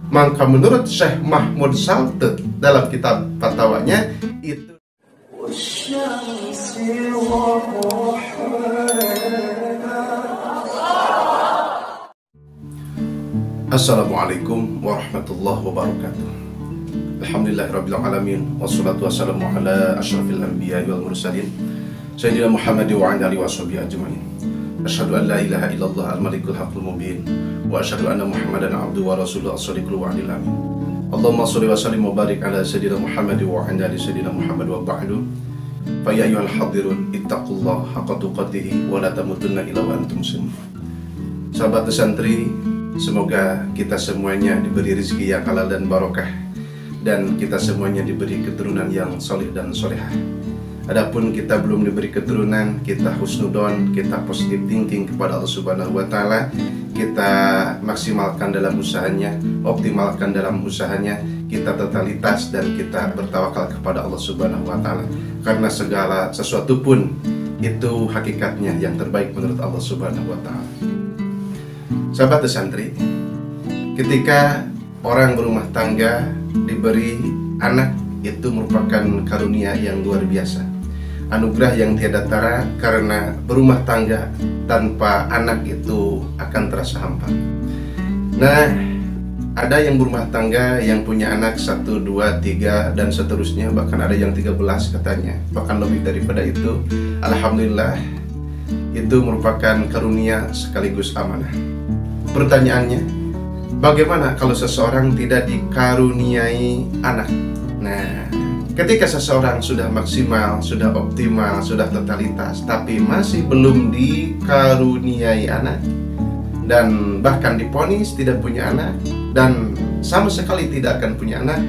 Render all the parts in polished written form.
Maka menurut Syekh Mahmud Shaltut dalam kitab fatwanya itu Assalamualaikum warahmatullahi wabarakatuh. Alhamdulillahirabbil alamin wassalatu wassalamu ala asyrafil anbiya'i wal mursalin sayyidina Muhammad wa ala alihi washabihi ajmain. Asyhadu an la ilaha illallah al-malikul haqqul mubin wa asyhadu anna Muhammadan abduhu wa rasuluhu as-shadiqul wa'dil amin. Allahumma shalli wa sallim wa barik ala sayyidina Muhammad wa ala ali sayyidina Muhammad wa ba'du. Fa ya ayyuhal hadirun ittaqullaha haqqa tuqatih wa la tamutunna illa wa antum muslimun. Sahabat santri, semoga kita semuanya diberi rezeki yang halal dan barokah, dan kita semuanya diberi keturunan yang soleh dan solehah. Adapun kita belum diberi keturunan, kita husnudon, kita positive thinking kepada Allah Subhanahu wa Ta'ala, kita maksimalkan dalam usahanya, optimalkan dalam usahanya, kita totalitas dan kita bertawakal kepada Allah Subhanahu wa Ta'ala, karena segala sesuatu pun itu hakikatnya yang terbaik menurut Allah Subhanahu wa Ta'ala. Sahabat santri, ketika orang berumah tangga diberi anak, itu merupakan karunia yang luar biasa, anugerah yang tiada tara, karena berumah tangga tanpa anak itu akan terasa hampa. Nah, ada yang berumah tangga yang punya anak 1, 2, 3 dan seterusnya, bahkan ada yang 13 katanya, bahkan lebih daripada itu. Alhamdulillah, itu merupakan karunia sekaligus amanah. Pertanyaannya, bagaimana kalau seseorang tidak dikaruniai anak? Nah, ketika seseorang sudah maksimal, sudah optimal, sudah totalitas, tapi masih belum dikaruniai anak, dan bahkan divonis tidak punya anak, dan sama sekali tidak akan punya anak,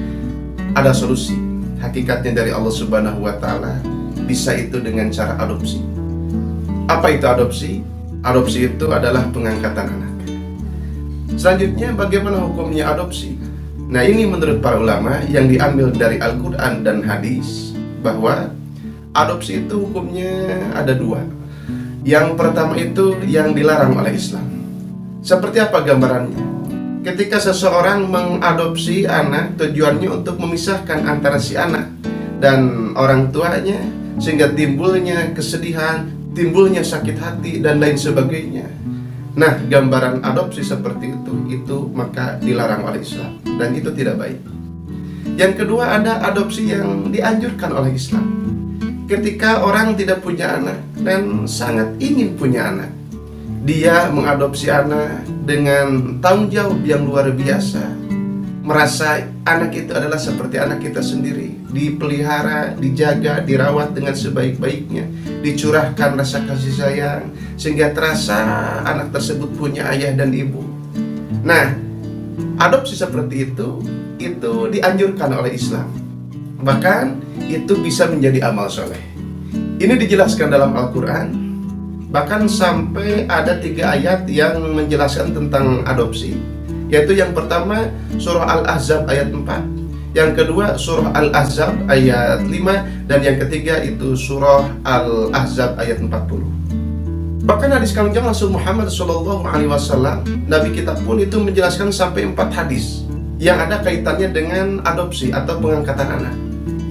ada solusi. Hakikatnya dari Allah Subhanahu wa Ta'ala, bisa itu dengan cara adopsi. Apa itu adopsi? Adopsi itu adalah pengangkatan anak. Selanjutnya, bagaimana hukumnya adopsi? Nah, ini menurut para ulama yang diambil dari Al-Quran dan hadis, bahwa adopsi itu hukumnya ada 2. Yang pertama itu yang dilarang oleh Islam. Seperti apa gambarannya? Ketika seseorang mengadopsi anak, tujuannya untuk memisahkan antara si anak dan orang tuanya, sehingga timbulnya kesedihan, timbulnya sakit hati, dan lain sebagainya. Nah, gambaran adopsi seperti itu maka dilarang oleh Islam, dan itu tidak baik. Yang kedua, ada adopsi yang dianjurkan oleh Islam. Ketika orang tidak punya anak dan sangat ingin punya anak, dia mengadopsi anak dengan tanggung jawab yang luar biasa, merasa anak itu adalah seperti anak kita sendiri, dipelihara, dijaga, dirawat dengan sebaik-baiknya, dicurahkan rasa kasih sayang, sehingga terasa anak tersebut punya ayah dan ibu. Nah, adopsi seperti itu dianjurkan oleh Islam. Bahkan itu bisa menjadi amal soleh. Ini dijelaskan dalam Al-Quran. Bahkan sampai ada 3 ayat yang menjelaskan tentang adopsi, yaitu yang pertama surah Al-Ahzab ayat 4, yang kedua surah Al-Ahzab ayat 5, dan yang ketiga itu surah Al-Ahzab ayat 40. Bahkan hadis Kangjeng Rasul Muhammad SAW, Nabi kita pun itu menjelaskan sampai 4 hadis yang ada kaitannya dengan adopsi atau pengangkatan anak,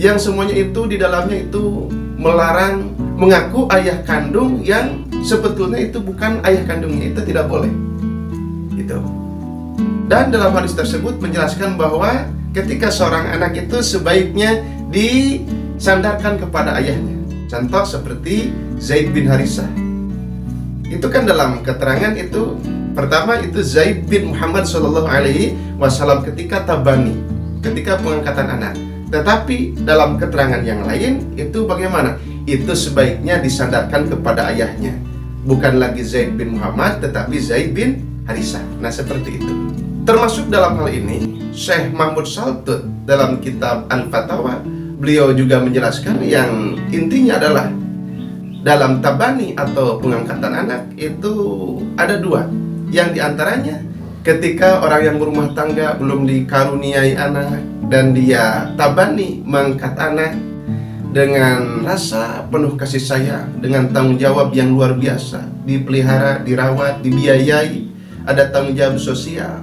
yang semuanya itu di dalamnya itu melarang mengaku ayah kandung yang sebetulnya itu bukan ayah kandungnya, itu tidak boleh. Gitu. Dan dalam hadis tersebut menjelaskan bahwa ketika seorang anak itu sebaiknya disandarkan kepada ayahnya. Contoh seperti Zaid bin Harisah. Itu kan dalam keterangan itu, pertama itu Zaid bin Muhammad SAW ketika tabani, ketika pengangkatan anak. Tetapi dalam keterangan yang lain itu bagaimana? Itu sebaiknya disandarkan kepada ayahnya. Bukan lagi Zaid bin Muhammad, tetapi Zaid bin Harisah. Nah, seperti itu. Termasuk dalam hal ini Syekh Mahmud Shaltut dalam kitab Al-Fatawa, beliau juga menjelaskan yang intinya adalah dalam tabani atau pengangkatan anak itu ada 2. Yang diantaranya ketika orang yang berumah tangga belum dikaruniai anak dan dia tabani mengangkat anak dengan rasa penuh kasih sayang, dengan tanggung jawab yang luar biasa, dipelihara, dirawat, dibiayai, ada tanggung jawab sosial,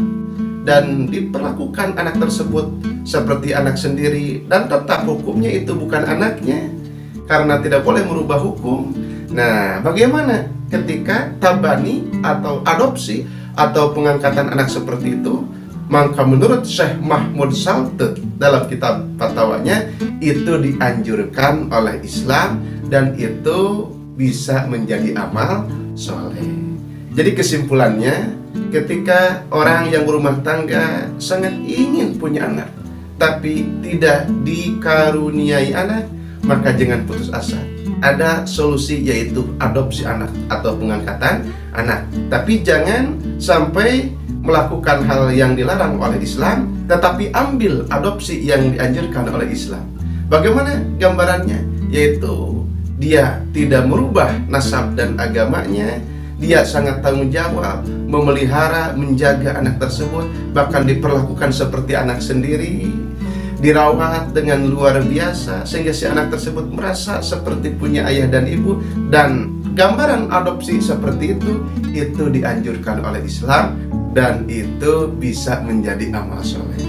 dan diperlakukan anak tersebut seperti anak sendiri, dan tetap hukumnya itu bukan anaknya karena tidak boleh merubah hukum. Nah, bagaimana ketika tabani atau adopsi atau pengangkatan anak seperti itu? Maka menurut Syekh Mahmud Saltut dalam kitab fatwanya, itu dianjurkan oleh Islam dan itu bisa menjadi amal soleh. Jadi kesimpulannya, ketika orang yang berumah tangga sangat ingin punya anak tapi tidak dikaruniai anak, maka jangan putus asa. Ada solusi, yaitu adopsi anak atau pengangkatan anak. Tapi jangan sampai melakukan hal yang dilarang oleh Islam, tetapi ambil adopsi yang dianjurkan oleh Islam. Bagaimana gambarannya? Yaitu dia tidak merubah nasab dan agamanya, dia sangat tanggung jawab memelihara, menjaga anak tersebut, bahkan diperlakukan seperti anak sendiri, dirawat dengan luar biasa sehingga si anak tersebut merasa seperti punya ayah dan ibu. Dan gambaran adopsi seperti itu dianjurkan oleh Islam dan itu bisa menjadi amal soleh.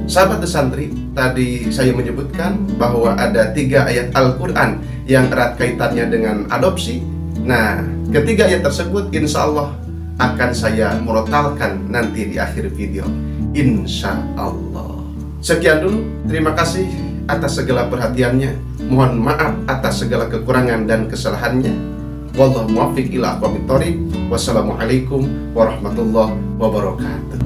Sahabat santri, tadi saya menyebutkan bahwa ada 3 ayat Al-Quran yang erat kaitannya dengan adopsi. Nah, ketiga ayat tersebut insya Allah akan saya murotalkan nanti di akhir video, insya Allah. Sekian dulu, terima kasih atas segala perhatiannya. Mohon maaf atas segala kekurangan dan kesalahannya. Wallahu muwaffiq ila aqwamit thoriq. Wassalamualaikum warahmatullahi wabarakatuh.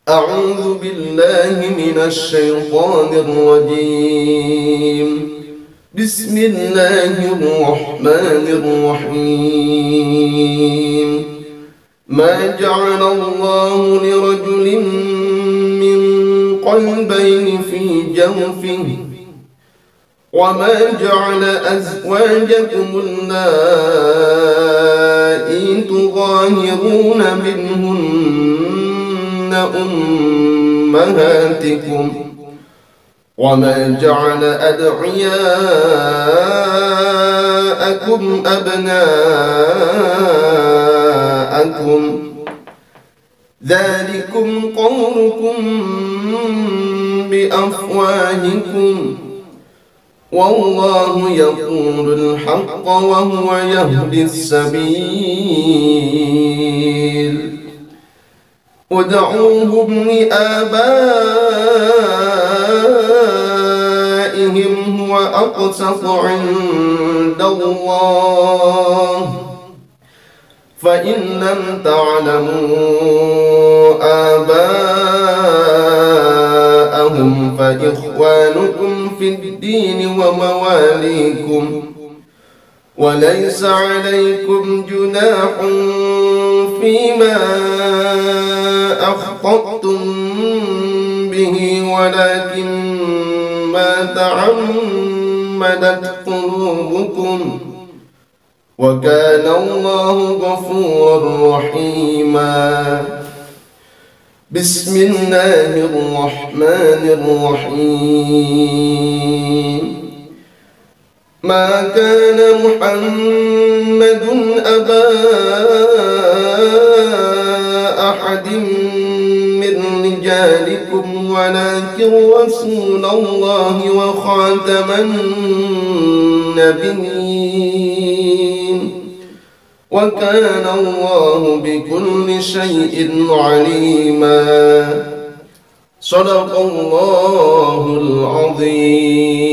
A'udzu billahi minasy syaithanir rajim. Bismillahirrahmanirrahim. ما جعل الله لرجل من قلبين في جوفه وما جعل أزواجكم اللائي تظاهرون منهن أمهاتكم وما جعل أدعياءكم أبناءكم ذلكم قولكم بأفواهكم والله يقول الحق وهو يهدي السبيل ادعوهم لآبائهم هو أقسط عند الله فإن لم تعلموا آباءهم فإخوانكم في الدين ومواليكم وليس عليكم جناح فيما أخطأتم به ولكن ما تعمدت قلوبكم وكان الله غفورا رحيما بسم الله الرحمن الرحيم ما كان محمد أبا أحد من رجالكم ولكن رسول الله وخاتم النبيين وكان الله بكل شيء عليما صدق الله العظيم.